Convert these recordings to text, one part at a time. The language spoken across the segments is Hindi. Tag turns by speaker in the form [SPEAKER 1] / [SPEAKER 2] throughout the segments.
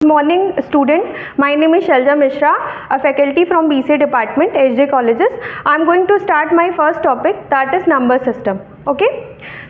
[SPEAKER 1] Morning student, my name is Shalja Mishra, a faculty from BCA department, HJ colleges. I am going to start my first topic, that is number system. Okay,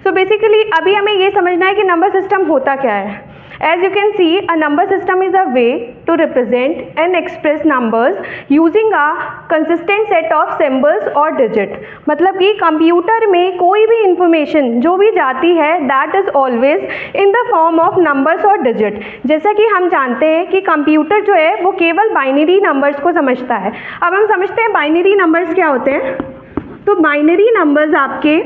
[SPEAKER 1] so basically अभी हमें ये समझना है कि number system होता क्या है. As you can see, a number system is a way to represent and express numbers using a consistent set of symbols or digit. मतलब कि कंप्यूटर में कोई भी इंफॉर्मेशन जो भी जाती है that is always in the form of numbers और digit. जैसा कि हम जानते हैं कि कंप्यूटर जो है वो केवल बाइनरी नंबर्स को समझता है. अब हम समझते हैं बाइनरी नंबर्स क्या होते हैं. तो बाइनरी नंबर्स आपके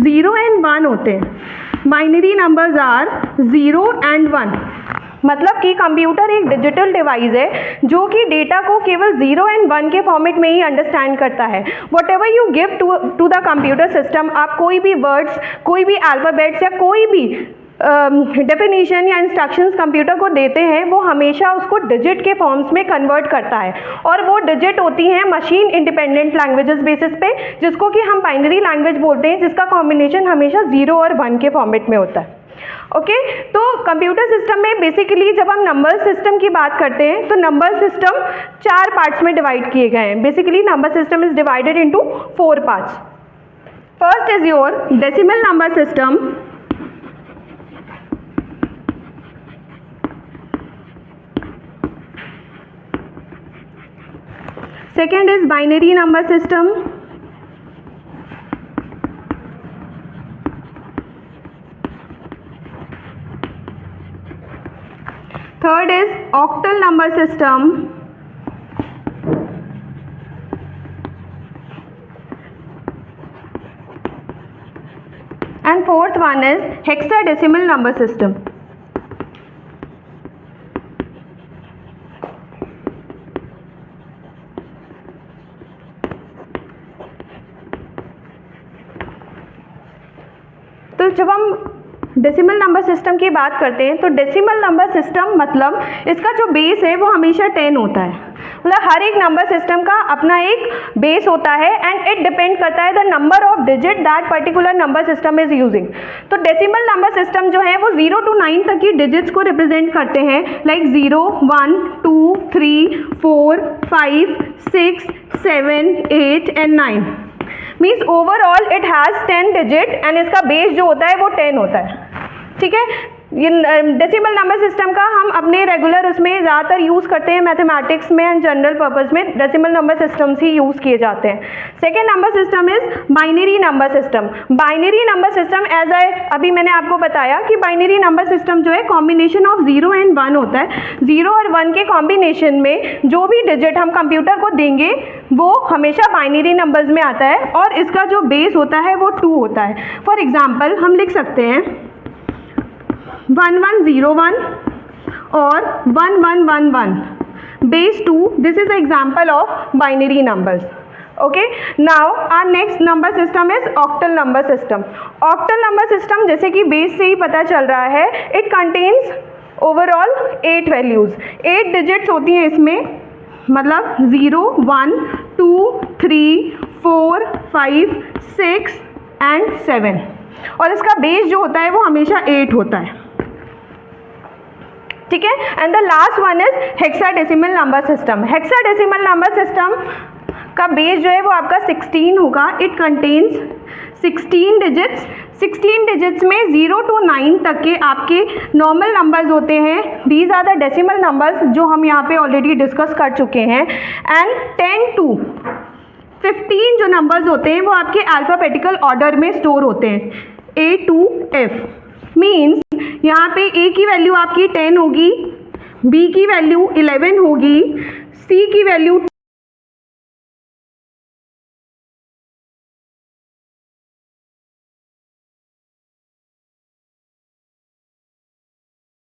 [SPEAKER 1] 0 and 1 होते हैं. Binary numbers are 0 and 1. मतलब कि कंप्यूटर एक डिजिटल डिवाइस है जो कि डेटा को केवल 0 and 1 के फॉर्मेट में ही अंडरस्टैंड करता है. Whatever you give to the computer system, आप कोई भी वर्ड्स, कोई भी अल्फ़ाबेट्स या कोई भी डेफिनेशन या इंस्ट्रक्शंस कंप्यूटर को देते हैं, वो हमेशा उसको डिजिट के फॉर्म्स में कन्वर्ट करता है. और वो डिजिट होती हैं मशीन इंडिपेंडेंट लैंग्वेजेस बेसिस पे, जिसको कि हम बाइनरी लैंग्वेज बोलते हैं, जिसका कॉम्बिनेशन हमेशा 0 और 1 के फॉर्मेट में होता है. ओके, तो कंप्यूटर सिस्टम में बेसिकली जब हम नंबर सिस्टम की बात करते हैं तो नंबर सिस्टम 4 पार्ट्स में डिवाइड किए गए हैं. Basically number system is divided into 4 parts. First is your decimal number system. Second is binary number system. Third is octal number system. And fourth one is hexadecimal number system. तो जब हम डेसिमल नंबर सिस्टम की बात करते हैं तो डेसिमल नंबर सिस्टम मतलब इसका जो बेस है वो हमेशा 10 होता है. मतलब हर एक नंबर सिस्टम का अपना एक बेस होता है एंड इट डिपेंड करता है the number of digit that particular number system is using. तो डेसिमल नंबर सिस्टम जो है वो 0 to 9 तक की डिजिट्स को रिप्रेजेंट करते हैं, like 0, 1, 2, 3, 4, 5, 6, 7, 8 and 9. Means overall it has 10 digit and इसका बेस जो होता है वो 10 होता है. ठीक है, ये डेसिमल नंबर सिस्टम का हम अपने रेगुलर उसमें ज़्यादातर यूज़ करते हैं मैथमेटिक्स में एंड जनरल पर्पस में डेसिमल नंबर सिस्टम्स ही यूज़ किए जाते हैं. Second number system is binary number system. Binary number system अभी मैंने आपको बताया कि बाइनरी नंबर सिस्टम जो है कॉम्बिनेशन ऑफ 0 and 1 होता है. 0 और 1 के कॉम्बिनेशन में जो भी डिजिट हम कंप्यूटर को देंगे वो हमेशा बाइनरी नंबर्स में आता है और इसका जो बेस होता है वो 2 होता है. फॉर एग्जाम्पल हम लिख सकते हैं 1101 और 1111 base 2. This is an example of binary numbers. Okay, now our next number system is octal number system. Octal number system जैसे कि बेस से ही पता चल रहा है, it contains overall 8 values. 8 digits होती हैं इसमें, मतलब 0, 1, 2, 3, 4, 5, 6 and 7. और इसका बेस जो होता है वो हमेशा 8 होता है. ठीक है, and the last one is hexadecimal number system. Hexadecimal number system का बेस जो है वो आपका 16 होगा. It contains 16 digits. 16 डिजिट्स में 0 to 9 तक के आपके नॉर्मल नंबर्स होते हैं. These are the decimal numbers जो हम यहाँ पे ऑलरेडी डिस्कस कर चुके हैं. एंड 10 to 15 जो नंबर्स होते हैं वो आपके अल्फ़ाबेटिकल ऑर्डर में स्टोर होते हैं, A to F. मीन्स यहाँ पे A की वैल्यू आपकी 10 होगी, B की वैल्यू 11 होगी, C की वैल्यू